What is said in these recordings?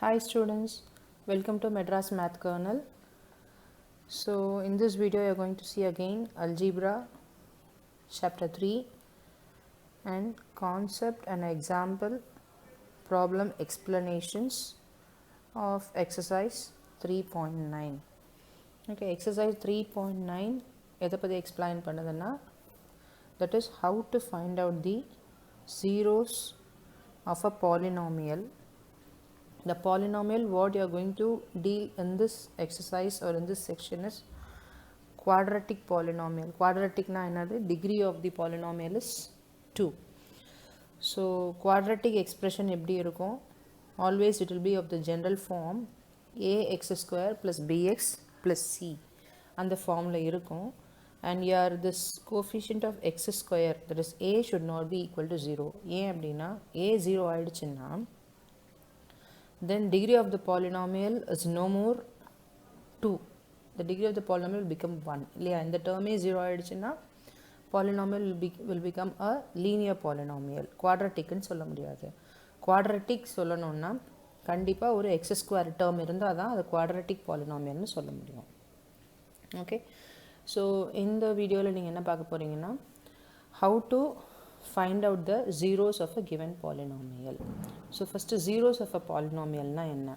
Hi students, welcome to Madras Math Kernel. So in this video you are going to see again Algebra chapter 3 and concept and example problem explanations of exercise 3.9. Okay, exercise 3.9 எதை பற்றி explain பண்ணுதுன்னா that is how to find out the zeros of a polynomial. The polynomial what you are going to deal in this exercise or in this section is quadratic polynomial. Quadratic na enadhu degree of the polynomial is 2. So quadratic expression eppadi irukum, always it will be of the general form ax square plus bx plus c and the formula irukum, and here this coefficient of x square, that is a, should not be equal to 0. ஏன் அப்படின்னா a 0 ஆயிடுச்சுன்னா then degree of the polynomial is no more 2. The degree of the polynomial will become 1. இல்லையா, இந்த term 0 ஆயிடுச்சுன்னா polynomial will become a linear polynomial. quadratic ன்னு சொல்ல முடியாது. quadratic சொல்லணும்னா கண்டிப்பாக ஒரு x square term இருந்தால் தான் அது quadratic polynomial ன்னு சொல்ல முடியும். ஓகே, ஸோ இந்த வீடியோவில் நீங்கள் என்ன பார்க்க போகிறீங்கன்னா how to find out the zeros of a given polynomial. So first zeros of a polynomial na enna.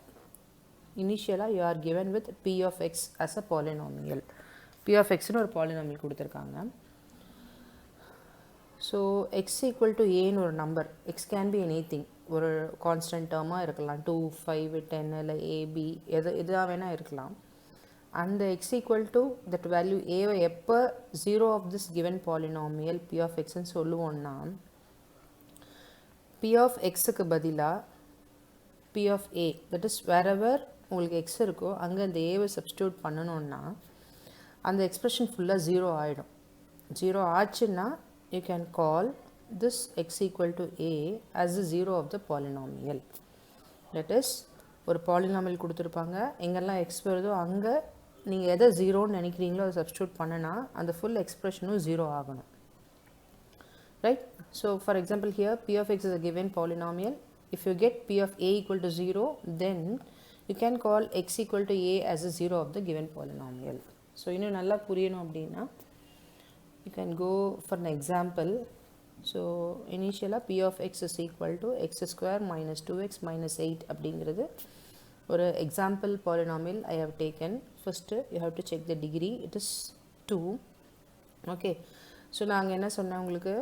Initially you are given with p of x as a polynomial. p of x nu or polynomial kuduthirukanga. So x equal to a nu or number, x can be anything, ஒரு constant term ah irukkalam, 2 5 10 illa a b edha vena irukkalam. And the x equal to that value a எப்போ 0 of this given polynomial p of x ன்னு சொல்லுவோம்னா p of x க்கு பதிலாக p of a, that is wherever உங்களுக்கு x இருக்கோ அங்கே அந்த a why substitute பண்ணணும்னா அந்த எக்ஸ்பிரஷன் ஃபுல்லாக 0 ஆகிடும். 0 ஆச்சுன்னா you can call this x equal to a as the 0 of the polynomial. That is ஒரு பாலினாமியல் கொடுத்துருப்பாங்க, எங்கெல்லாம் x வருதோ அங்கே நீங்கள் எதை 0ன்னு நினைக்கிறீங்களோ அதை சப்ஸ்டியூட் பண்ணனா அந்த ஃபுல் எக்ஸ்பிரஷனும் 0 ஆகணும். Right, so for example here p of x is a given polynomial. If you get p of a equal to 0, then you can call x equal to a as a 0 of the given polynomial. So இன்னும் நல்லா புரியணும் அப்படின்னா you can go for an example. So initially p of x is equal to x square minus 2x minus 8 அப்படிங்கிறது ஒரு example polynomial I have taken. First you have to check the degree, it is 2. Okay, so நாங்கள் என்ன சொன்னேன் உங்களுக்கு,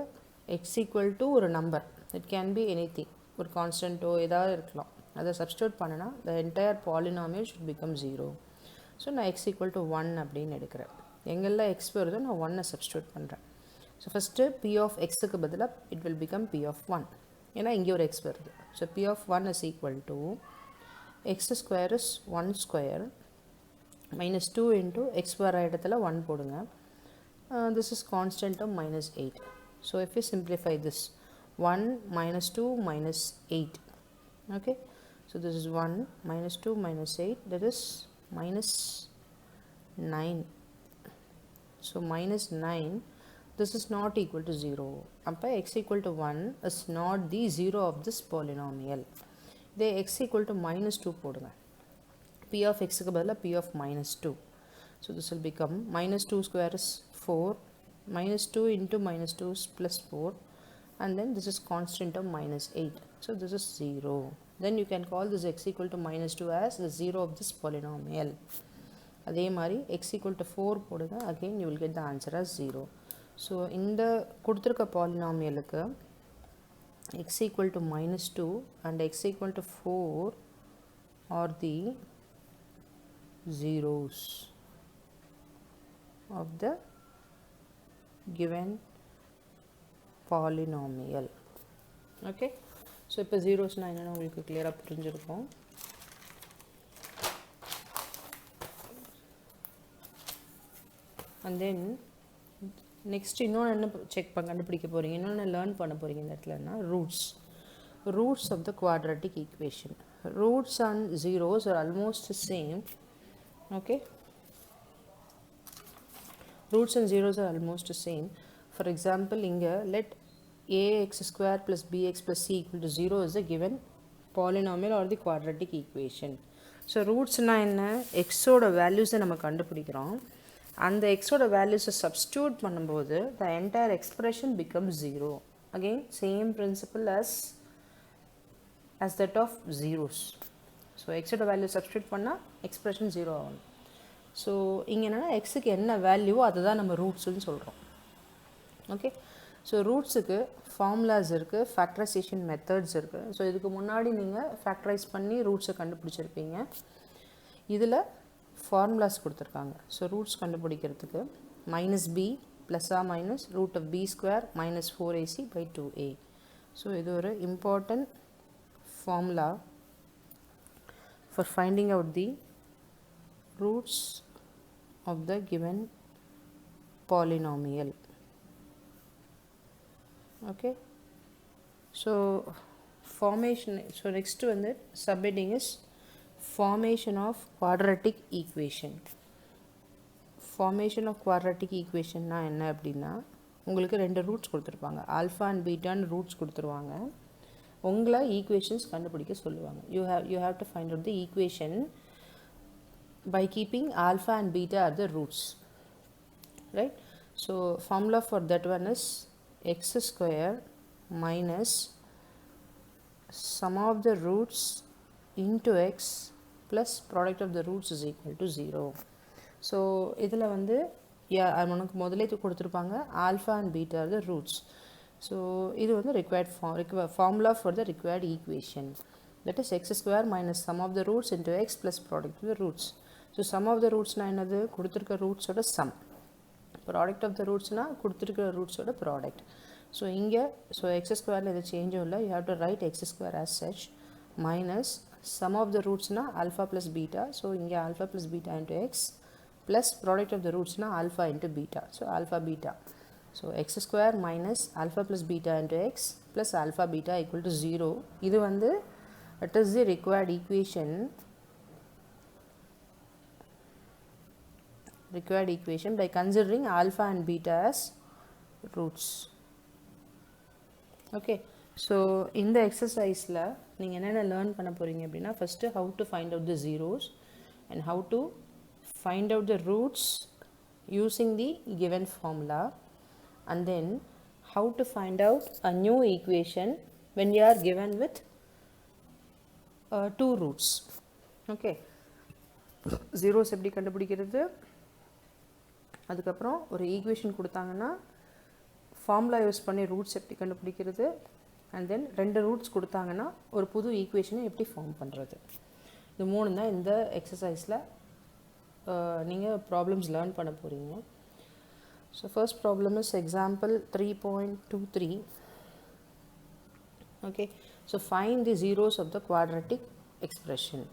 x equal to ஒரு number, it can be anything, ஒரு கான்ஸ்டன்ட்டோ ஏதாவது இருக்கலாம், அதை சப்ஸ்டியூட் பண்ணினா the entire polynomial should become 0. So நான் x equal to 1 அப்படின்னு எடுக்கிறேன், எங்கெல்லாம் x வருதோ நான் 1 சப்ஸ்டியூட் பண்ணுறேன். ஸோ ஃபஸ்ட்டு p of xக்கு பதிலாக it will become p of 1, ஏன்னா இங்கே ஒரு x வருது. So p of 1 is equal to x square is 1 square minus 2 into x வர இடத்துல 1 போடுங்க. This is constant of minus 8. So if you simplify this, 1 minus 2 minus 8. Okay, so this is 1 minus 2 minus 8, that is minus 9. So minus 9, this is not equal to 0. அப்போ x equal to 1 is not the 0 of this polynomial. இதே x equal to minus 2 போடுங்க, p of x க்கு பதிலாக p of minus 2. So this will become minus 2 square is 4, minus 2 into minus 2 is plus 4, and then this is constant of minus 8. So this is 0. Then you can call this x equal to minus 2 as the 0 of this polynomial. அதே மாதிரி x equal to 4 போடுங்க, again you will get the answer as 0. So இந்த கொடுத்துருக்க பாலினாமியலுக்கு x equal to minus 2 and x equal to 4 are the zeros of the given polynomial. Okay, so இப்போ zeros நான் என்னென்ன உங்களுக்கு clear-ஆ புரிஞ்சிருக்கும். And then next இன்னொன்று என்ன செக் கண்டுபிடிக்க போகிறீங்க, இன்னொன்று லேர்ன் பண்ண போகிறீங்க இந்த இடத்துலன்னா roots of the quadratic equation. Roots and zeros are almost the same. Okay, roots and zeros are almost the same. For example, inga let ax square plus bx plus c equal to 0 is a given polynomial or the quadratic equation. So rootsனா என்ன, xோட வேல்யூஸை நம்ம கண்டுபிடிக்கிறோம். அந்த xோட வேல்யூஸை substitute பண்ணும்போது the entire expression becomes 0. Again same principle as that of zeros. So xோட value substitute பண்ணால் expression 0 ஆகும். ஸோ இங்கே என்னென்னா எக்ஸுக்கு என்ன வேல்யூவோ அதை தான் நம்ம ரூட்ஸுன்னு சொல்கிறோம். ஓகே, ஸோ ரூட்ஸுக்கு ஃபார்முலாஸ் இருக்குது, ஃபேக்டரைசேஷன் மெத்தட்ஸ் இருக்குது. ஸோ இதுக்கு முன்னாடி நீங்கள் ஃபேக்டரைஸ் பண்ணி ரூட்ஸை கண்டுபிடிச்சிருப்பீங்க. இதில் ஃபார்முலாஸ் கொடுத்துருக்காங்க. ஸோ ரூட்ஸ் கண்டுபிடிக்கிறதுக்கு -b plus or minus root of b square minus 4ac by 2a. So இது ஒரு important formula for finding out the roots of the given polynomial. Okay, so formation, so next one, the subheading is formation of quadratic equation. Formation of quadratic equation na enna appadina உங்களுக்கு ரெண்டு roots கொடுத்துருப்பாங்க, alpha and பீட்டான்னு roots கொடுத்துருவாங்க. உங்களை equations கண்டுபிடிக்க சொல்லுவாங்க. you have to find out the equation by keeping alpha and beta are the roots, right? So formula for that one is x square minus sum of the roots into x plus product of the roots is equal to 0. So இதில் வந்து உனக்கு முதலே கொடுத்துருப்பாங்க alpha and beta are the roots. So இது வந்து required formula for the required equation, that is x square minus sum of the roots into x plus product of the roots. So sum of the roots na என்னது, கொடுத்துருக்க ரூட்ஸோட sum. Product of the roots na கொடுத்துருக்க ரூட்ஸோட product. So இங்கே so x square இது சேஞ்சும் இல்லை, you have to write x square as such minus sum of the roots na alpha plus beta. So இங்கே alpha plus beta into x plus product of the roots na alpha into beta. So alpha beta. So x square minus alpha plus beta into x plus alpha beta equal to 0. இது வந்து it is the required equation by considering alpha and beta as roots. Okay, so in the exercise la நீங்க என்னென்ன learn பண்ண போறீங்க அப்படின்னா, first how to find out the zeros and how to find out the roots using the given formula, and then how to find out a new equation when you are given with two roots. Okay, zeros எப்படி கண்டுபிடிக்கிறது, அதுக்கப்புறம் ஒரு equation கொடுத்தாங்கன்னா formula use பண்ணி roots எப்படி கண்டுபிடிக்கிறது, and then ரெண்டு roots கொடுத்தாங்கன்னா ஒரு புது ஈக்குவேஷனை எப்படி ஃபார்ம் பண்ணுறது. இது மூணு தான் இந்த எக்ஸசைஸில் நீங்கள் ப்ராப்ளம்ஸ் லேர்ன் பண்ண போகிறீங்க. So first problem is example 3.23. Okay, so find the zeros of the quadratic expression.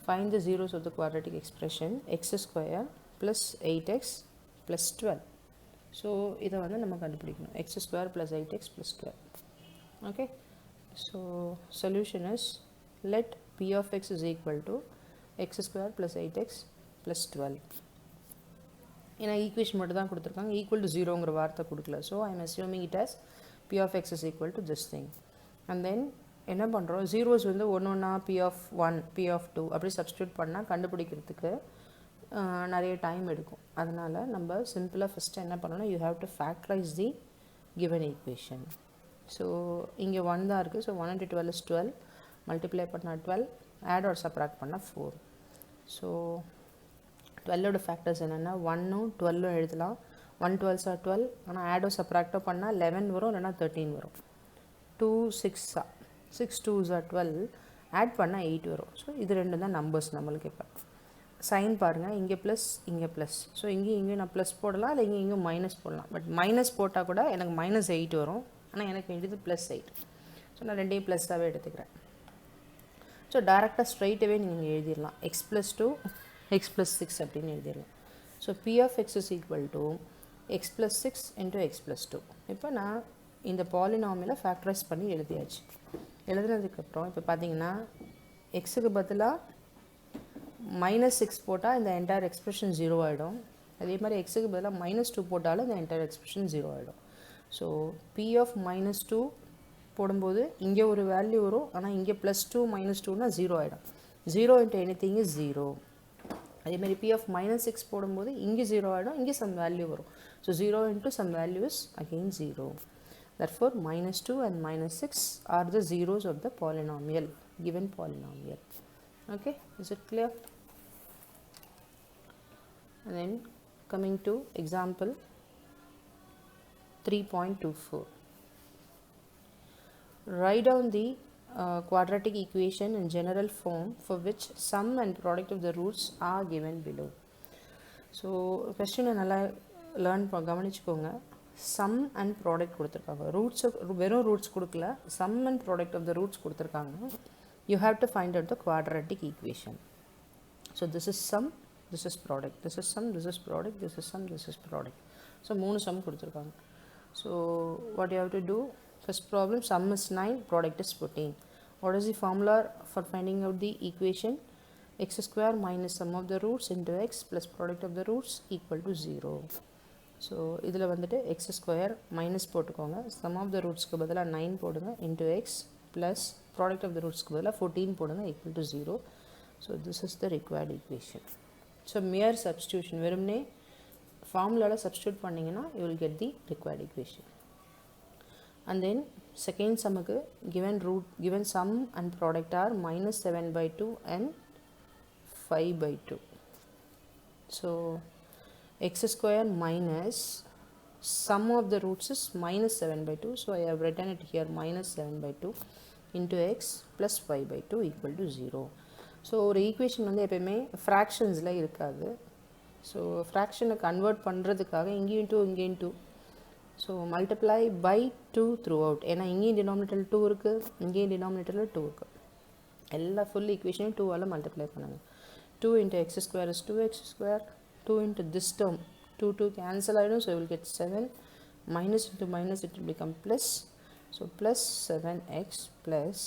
Find the zeros of the quadratic expression x square plus 8x plus 12. So இதை வந்து நம்ம கண்டுபிடிக்கணும், x square plus 8x plus 12. Okay, so solution is let p of x is equal to x square plus 8x plus 12. ஏன்னா equation மட்டும் தான் கொடுத்துருக்காங்க, equal to 0ங்கிற வார்த்தை கொடுக்கல. So I am assuming it as p of x is equal to this thing. and then என்ன பண்ணுறோம், zeros வந்து ஒன்று p of 1 p of 2 அப்படி சப்ஸ்டியூட் பண்ணால் கண்டுபிடிக்கிறதுக்கு நிறைய டைம் எடுக்கும். அதனால் நம்ம சிம்பிளாக ஃபஸ்ட்டு என்ன பண்ணணும், you have to factorise the given equation. So இங்கே 1 தான் இருக்குது. ஸோ 1 into 12 is 12, மல்டிப்ளை பண்ணால் 12, ஆட் ஆர் சப்ராக்ட் பண்ணால் 4. ஸோ 12ஓட ஃபேக்டர்ஸ் என்னென்னா 1ம் 12ம் எழுதலாம். 1 12s are 12, ஆனால் ஆடோ சப்ராக்டோ பண்ணால் 11 வரும், இல்லைனா 13 வரும். 2 6 2s are 12, ஆட் பண்ணால் 8 வரும். ஸோ இது ரெண்டு தான் நம்பர்ஸ் நம்மளுக்கு. இப்போ சைன் பாருங்கள், இங்கே ப்ளஸ் இங்கே ப்ளஸ். ஸோ இங்கேயும் நான் ப்ளஸ் போடலாம், இல்லை இங்கேயும் மைனஸ் போடலாம். பட் மைனஸ் போட்டால் கூட எனக்கு -8 வரும், ஆனால் எனக்கு வேண்டியது +8. ஸோ நான் ரெண்டையும் ப்ளஸ்ஸாகவே எடுத்துக்கிறேன். ஸோ டேரெக்டாக ஸ்ட்ரைட்டாகவே நீங்கள் எழுதிடலாம், x + 2 x + 6 அப்படின்னு எழுதிடலாம். So p of x is equal to x + 6 into x + 2. இப்போ நான் இந்த பாலினாமியலை ஃபேக்டரைஸ் பண்ணி எழுதியாச்சு. எழுதுனதுக்கப்புறம் இப்போ பார்த்தீங்கன்னா எக்ஸுக்கு பதிலாக -6 போட்டால் இந்த என்டையர் எக்ஸ்பிரஷன் 0 ஆகிடும். அதே மாதிரி எக்ஸுக்கு பதிலாக -2 போட்டாலும் இந்த என்டையர் எக்ஸ்பிரஷன் 0 ஆகிடும். ஸோ p of -2 போடும்போது இங்கே ஒரு வேல்யூ வரும், ஆனால் இங்கே +2 -2னா 0 ஆகிடும். 0 into anything is 0. அதேமாதிரி P of -6 போடும்போது இங்கே 0 ஆகிடும், இங்கே some வேல்யூ வரும். So 0 into some value is again 0. Therefore -2 and -6 are the zeros of the polynomial, given polynomial. Okay, is it clear? And then coming to example 3.24. Write down the quadratic equation in general form for which sum and product of the roots are given below. So question நல்லா learn கவனிச்சுக்கோங்க. sum and product கொடுத்துருக்காங்க. roots வெறும் roots கொடுக்கல, sum and product of the roots கொடுத்துருக்காங்க. You have to find out the quadratic equation. So this is sum, this is product, this is sum, this is product, this is sum, this is product. So 3 sum கொடுத்துருக்காங்க. So what you have to do, first problem, sum is 9, product is 14. What is the formula for finding out the equation? X square minus sum of the roots into x plus product of the roots equal to 0. So இதில் வந்துட்டு x square minus போட்டுக்கோங்க, sum of the rootsக்கு பதிலாக 9 போடுங்க into x plus product of the rootsக்கு பதிலாக 14 போடுங்க equal to 0. So this is the required equation. So mere substitution, வெறும்னே formula substitute பண்ணிங்கன்னா you will get the required equation. And then second sumக்கு given sum and product are -7/2 and 5/2. So x square minus sum of the roots is -7/2, so I have written it here -7/2 into x plus 5/2 equal to 0. So ஒரு equation வந்து எப்பயுமே ஃப்ராக்ஷன்ஸில் இருக்காது. So ஃப்ராக்ஷனை convert பண்ணுறதுக்காக இங்கேயும் 2 இங்கேயும் 2, so multiply by 2 throughout. ஏன்னா இங்கேயும் டினாமினேட்டரில் 2 இருக்குது, இங்கேயும் டினாமினேட்டரில் 2 இருக்குது. எல்லா ஃபுல் ஈக்குவேஷனையும் 2ஆல் மல்டிப்ளை பண்ணுங்கள். 2 into x square is 2x square, 2 into this term, 2 cancel ஆகிடும், so you will get 7, minus into minus it will become plus, so plus 7x plus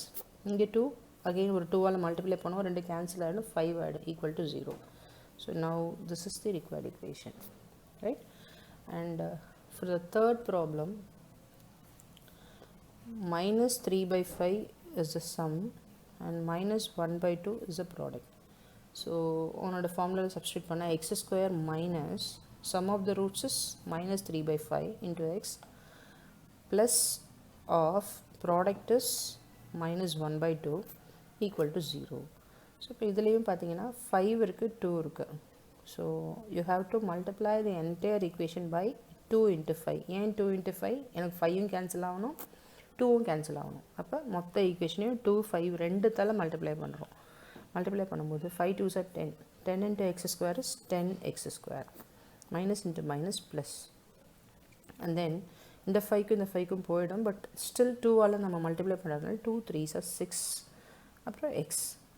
இங்கே 2 again ஒரு 2ஆல் மல்டிப்ளை பண்ணுவோம், 2 cancel ஆகிடும், 5 ஆகிடும், equal to 0. So now this is the required equation, right? And for the third problem, -3/5 is the sum and -1/2 is the product. So உன்னோட formula substitute பண்ண x square minus sum of the roots is -3/5 into x plus of product is -1/2 equal to 0. So இப்போ இதுலேயும் பார்த்தீங்கன்னா 5 இருக்குது, 2 இருக்குது. So you have to multiply the entire equation by 2 into 5. ஏன் 2 into 5? எனக்கு 5ம் cancel ஆகணும், 2ம் கேன்சல் ஆகணும். அப்போ மொத்த ஈக்குவேஷனையும் 2, 5 ரெண்டுத்தால் மல்டிப்ளை பண்ணுறோம். மல்டிப்ளை பண்ணும்போது 5 2s are 10. 10 into x square is 10x square. Minus into minus plus. And then இந்த 5க்கும் இந்த 5க்கும் போயிடும், பட் ஸ்டில் 2ஆல் நம்ம மல்டிப்ளை பண்ணுறதுனால 2 3s are 6. அப்புறம் x.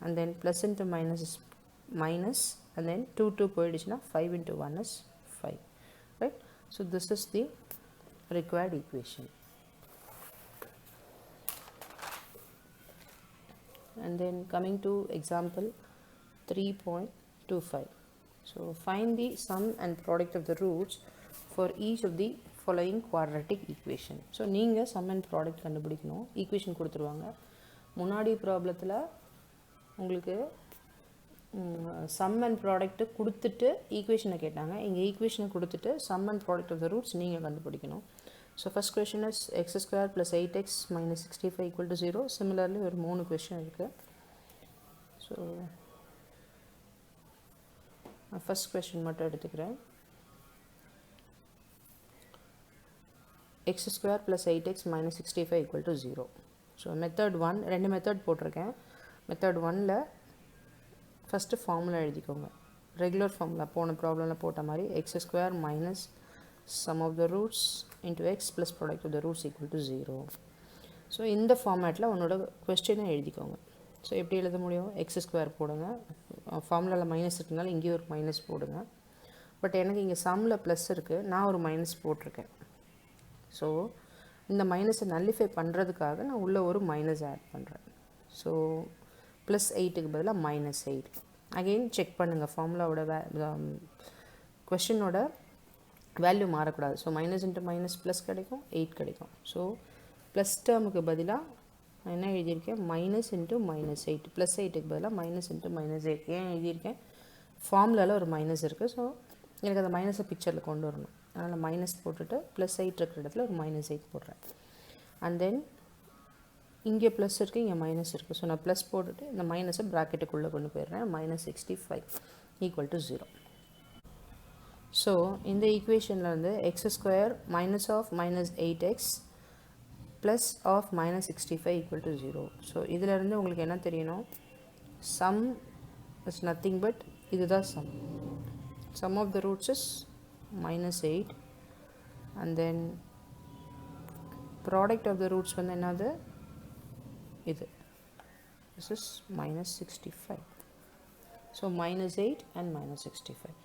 And then plus into minus is minus, and then 2 போயிடுச்சுன்னா 5 into 1 is 5, right? So this is the required equation. And then coming to example 3.25. So find the sum and product of the roots for each of the following quadratic equation. So நீங்கள் sum and product கண்டுபிடிக்கணும். Equation கொடுத்துருவாங்க. முன்னாடி ப்ராப்ளத்தில் உங்களுக்கு some and product கொடுத்துட்டு ஈக்குவேஷனை கேட்டாங்க. இங்கே ஈக்குவேஷனை கொடுத்துட்டு sum and product of the roots நீங்கள் கண்டுபிடிக்கணும். So first question is x square plus 8x minus 65 equal to 0. Similarly ஒரு 3 கொஷின் இருக்குது. ஸோ நான் ஃபஸ்ட் கொஷின் மட்டும் எடுத்துக்கிறேன். x square plus 8x minus 65 equal to 0. So method 1, 2 method போட்டிருக்கேன். Method 1ல் first formula எழுதிக்கோங்க. ரெகுலர் ஃபார்முலா போன ப்ராப்ளமில் போட்ட மாதிரி x square minus sum of the roots into x plus product of the roots equal to 0. So இந்த ஃபார்மேட்டில் உன்னோட கொஸ்டினை எழுதிக்கோங்க. ஸோ எப்படி எழுத முடியும்? x square போடுங்க, ஃபார்முலாவில் மைனஸ் இருக்குனால இங்கேயும் ஒரு மைனஸ் போடுங்க. பட் எனக்கு இங்கே சம்மில் ப்ளஸ் இருக்குது, நான் ஒரு மைனஸ் போட்டிருக்கேன். ஸோ இந்த மைனஸை நல்லிஃபை பண்ணுறதுக்காக நான் உள்ளே ஒரு மைனஸ் ஆட் பண்ணுறேன். ஸோ ப்ளஸ் 8க்கு பதிலாக -8. அகெயின் செக் பண்ணுங்கள், ஃபார்முலாவோட கொஷினோட வேல்யூ மாறக்கூடாது. So minus into minus plus கிடைக்கும், 8 கிடைக்கும். ஸோ ப்ளஸ் டேர்முக்கு பதிலாக நான் என்ன எழுதியிருக்கேன், மைனஸ் இன்ட்டு மைனஸ் 8, ப்ளஸ் 8க்கு பதிலாக மைனஸ் இன்ட்டு மைனஸ் 8. ஏன் எழுதியிருக்கேன், ஃபார்முலாவில் ஒரு மைனஸ் இருக்குது. ஸோ எனக்கு அந்த மைனஸை பிக்சரில் கொண்டு வரணும். அதனால் மைனஸ் போட்டுட்டு ப்ளஸ் 8 இருக்கிற இடத்துல ஒரு மைனஸ் 8 போடுறேன். அண்ட் தென் இங்கே ப்ளஸ் இருக்குது, இங்கே மைனஸ் இருக்குது. ஸோ நான் ப்ளஸ் போட்டுட்டு இந்த மைனஸை ப்ராக்கெட்டுக்குள்ளே கொண்டு போயிடுறேன். Minus 65 equal to 0. ஸோ இந்த ஈக்குவேஷனில் வந்து x square minus of minus 8x plus of minus 65 equal to 0. So இதிலேருந்து உங்களுக்கு என்ன தெரியணும், சம் இஸ் நத்திங் பட் இதுதான் sum. Sum of the roots is minus 8 and then product of the roots வந்து என்னது, இது, this is minus 65. so minus 8 and minus 65.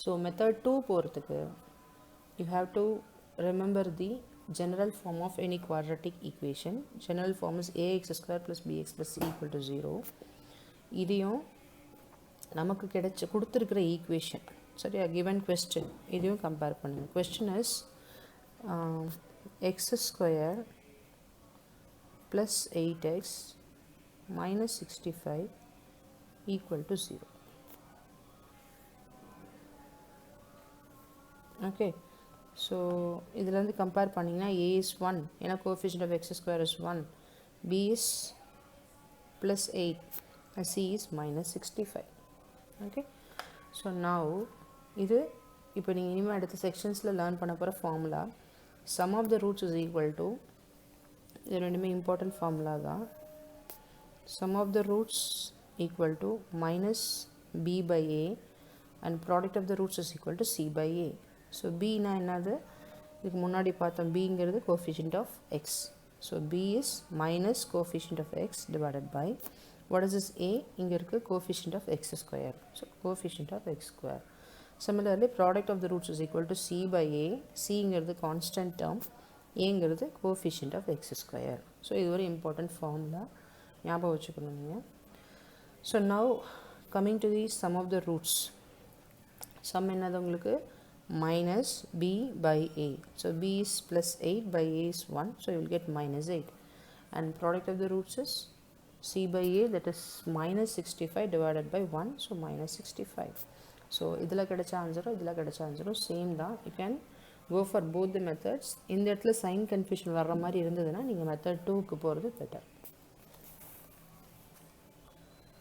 so method 2 போகிறதுக்கு you have to remember the general form of any quadratic equation. general form is ax square plus bx plus c equal to 0. இதையும் நமக்கு கொடுத்துருக்கிற equation சரியா, given question இதையும் compare பண்ணுங்கள். question is x square plus 8x minus 65 equal to 0. okay, so இதிலேருந்து compare பண்ணிங்கன்னா a is 1 ஏன்னா coefficient of x square is 1, b is plus 8 and c is minus 65. okay, so now இது இப்போ நீங்கள் இனிமேல் அடுத்த செக்ஷன்ஸில் லேர்ன் பண்ண போகிற formula sum of the roots is equal to, இது ரெண்டுமே இம்பார்ட்டன்ட் ஃபார்முலா தான். Sum of the roots equal to minus b by a and product of the roots is equal to c by a. So பின்னா என்னது, இதுக்கு முன்னாடி பார்த்தோம் பிங்கிறது coefficient of x. So b is minus coefficient of x divided by what is this a, இங்கே இருக்குது coefficient of x square. so coefficient of x square. similarly product of the roots is equal to c by a. c இங்கிறது constant term, a இங்கிறது coefficient of x square. so இது ஒரு important formula ஞாபகம் வச்சுக்கணும் நீங்கள். so now coming to the sum of the roots, sum என்னது உங்களுக்கு minus b by a. so b is plus 8 by a is 1, so you will get minus 8 and product of the roots is c by a, that is minus 65 divided by 1, so minus 65. so இதில் கிடைச்ச ஆன்சரும் இதில் கிடைச்ச ஆன்சரும் same தான். you can go for both the methods. இந்த இடத்துல sign confusion வர்ற மாதிரி இருந்ததுன்னா நீங்கள் மெத்தட் 2க்கு போகிறது better.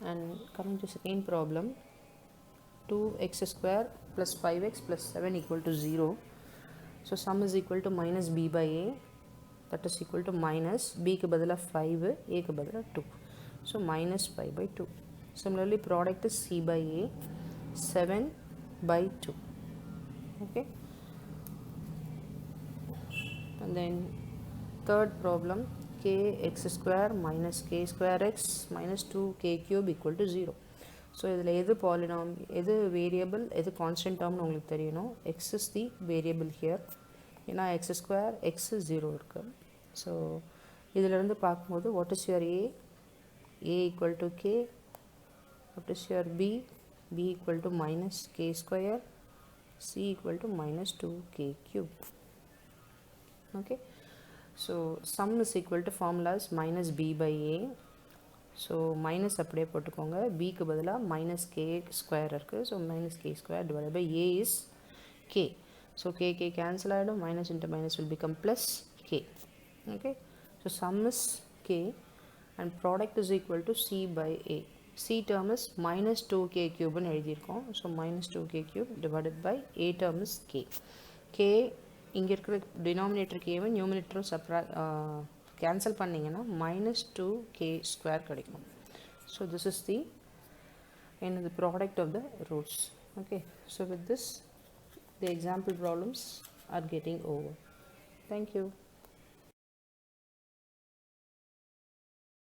and coming to second problem, 2x square plus 5x plus 7 equal to 0. so sum is equal to minus b by a, that is equal to minus b க்கு பதிலாக 5, a க்கு பதிலாக 2. so minus 5 by 2. similarly product is c by a, 7 by 2. okay, and then third problem, k x square minus k square x minus 2k cube equal to 0. so இதில் எது பாலினாம், எது variable, எது constant டேர்ம்னு உங்களுக்கு தெரியணும். x is the variable here, ஏன்னா x square x 0 இருக்குது. So இதிலிருந்து பார்க்கும்போது what is your a, a equal to k, what is your b, b equal to minus k square, c equal to minus 2k cube. okay, so sum is equal to formulas minus b by a. So minus அப்படியே போட்டுக்கோங்க, பிக்கு பதிலாக minus k square இருக்குது. So minus k square divide by a is k. So k k cancel ஆகிடும், minus into minus will become plus k. okay, so sum is k and product is equal to c by a. c term is minus 2k cube ன்னு எழுதியிருக்கோம். So minus 2k cube divided by a term is k. k இங்கே இருக்கிற denominator கேவை நியூமினேட்டரும் cancel பண்ணிங்கன்னா minus 2k square கிடைக்கும். So this is the the product of the roots. okay, so with this the example problems are getting over. thank you.